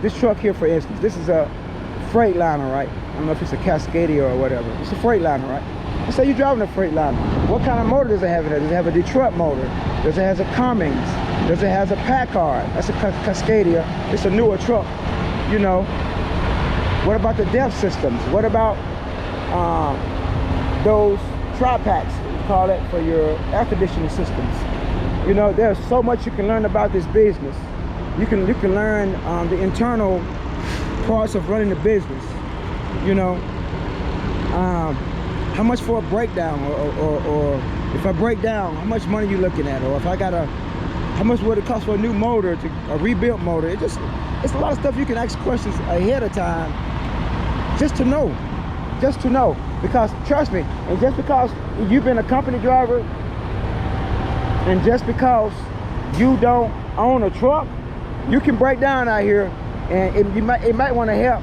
this truck here, for instance, this is a Freightliner, right? I don't know if it's a Cascadia or whatever. It's a Freightliner, right? Let's say you're driving a Freightliner. What kind of motor does it have in it? Does it have a Detroit motor? Does it have a Cummins? Does it have a Packard? That's a Cascadia. It's a newer truck, you know. What about the DEF systems? What about those tri-packs, we call it, for your air conditioning systems? You know, there's so much you can learn about this business. You can learn the internal parts of running the business. You know, how much for a breakdown, or if I break down, how much money you looking at, or if I got how much would it cost for a new motor, a rebuilt motor? It's a lot of stuff you can ask questions ahead of time, just to know, because trust me, and just because you've been a company driver, and just because you don't own a truck, you can break down out here, and it might want to help.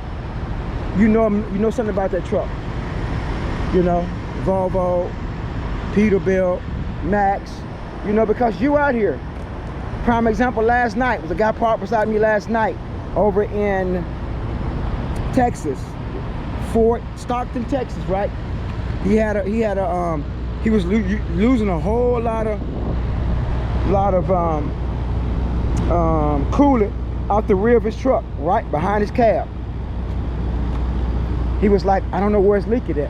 You know something about that truck. You know, Volvo, Peterbilt, Max. You know, because you out here. Prime example, last night was a guy parked beside me last night over in Texas, Fort Stockton, Texas, right? He was losing a whole lot of coolant out the rear of his truck, right behind his cab. He was like, I don't know where it's leaking at.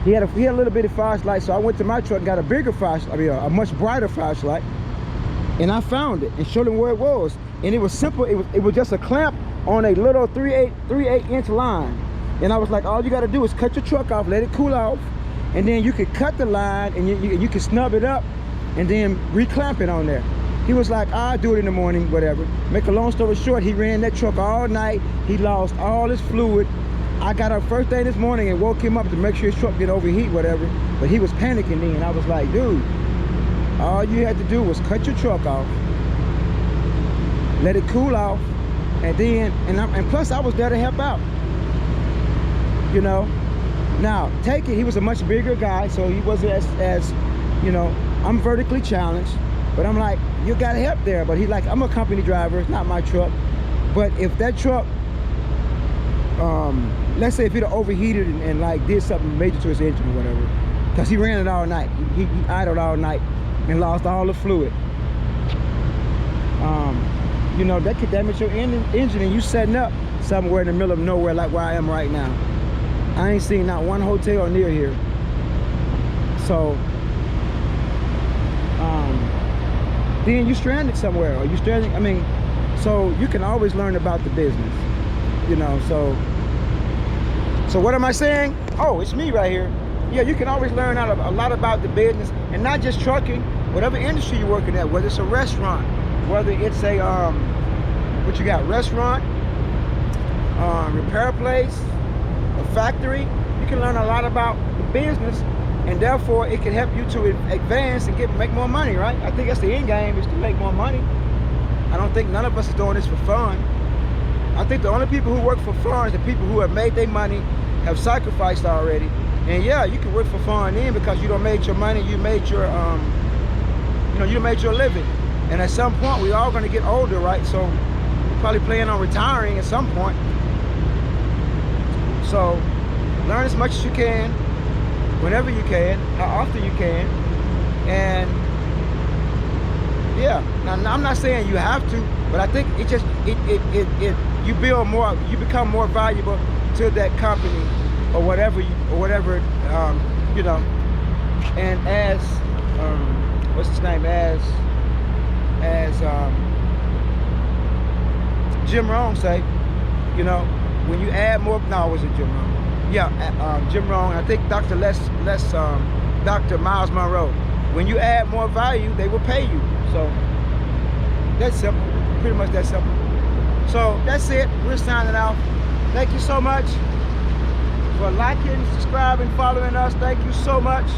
He had a little bit of flashlight, so I went to my truck and got a bigger flashlight, I mean, a much brighter flashlight, and I found it and showed him where it was. And it was simple. It was just a clamp on a little 3/8 inch line. And I was like, all you got to do is cut your truck off, let it cool off, and then you could cut the line and you can snub it up and then reclamp it on there. He was like, I'll do it in the morning, whatever. Make a long story short, he ran that truck all night. He lost all his fluid. I got up first thing this morning and woke him up to make sure his truck didn't overheat, whatever. But he was panicking then. I was like, dude, all you had to do was cut your truck off, let it cool off, and then, and plus I was there to help out, you know. Now, take it, he was a much bigger guy, so he wasn't as you know, I'm vertically challenged, but I'm like, you gotta help there. But he's like, I'm a company driver, it's not my truck. But if that truck, let's say if it overheated and like did something major to his engine or whatever, because he ran it all night, he idled all night and lost all the fluid, you know, that could damage your engine, and you setting up somewhere in the middle of nowhere like where I am right now. I ain't seen not one hotel near here. So then you stranded somewhere, or you stranded, I mean, so you can always learn about the business, you know. So what am I saying? Oh, it's me right here. Yeah, you can always learn a lot about the business, and not just trucking, whatever industry you're working at, whether it's a restaurant, whether it's a what you got, restaurant, repair place, a factory. You can learn a lot about the business, and therefore it can help you to advance and make more money, right? I think that's the end game, is to make more money. I don't think none of us is doing this for fun. I think the only people who work for fun is the people who have made their money, have sacrificed already. And yeah, you can work for fun then, because you done made your money, you made your you know, you made your living. And at some point we all gonna get older, right? So we're probably planning on retiring at some point. So learn as much as you can, whenever you can, how often you can. And yeah, now I'm not saying you have to, but I think you build more, you become more valuable to that company or whatever you know. And as what's his name, as Jim Rohn say, you know, when you add more, no, was it Jim Rohn? Yeah, Jim Rohn. I think Dr. Miles Monroe. When you add more value, they will pay you. So that's simple, pretty much that simple. So that's it. We're signing out. Thank you so much for liking, subscribing, following us. Thank you so much.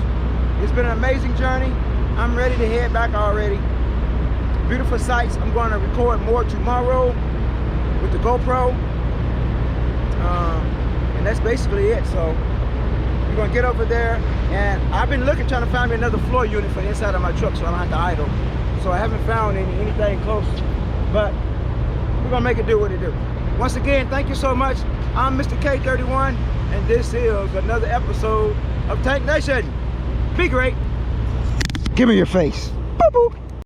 It's been an amazing journey. I'm ready to head back already. Beautiful sights. I'm going to record more tomorrow with the GoPro. And that's basically it. So we're going to get over there. And I've been trying to find me another floor unit for the inside of my truck so I don't have to idle. So I haven't found anything close. But we're going to make it do what it do. Once again, thank you so much. I'm Mr. K31, and this is another episode of Tank Nation. Be great. Give me your face. Boop, boop.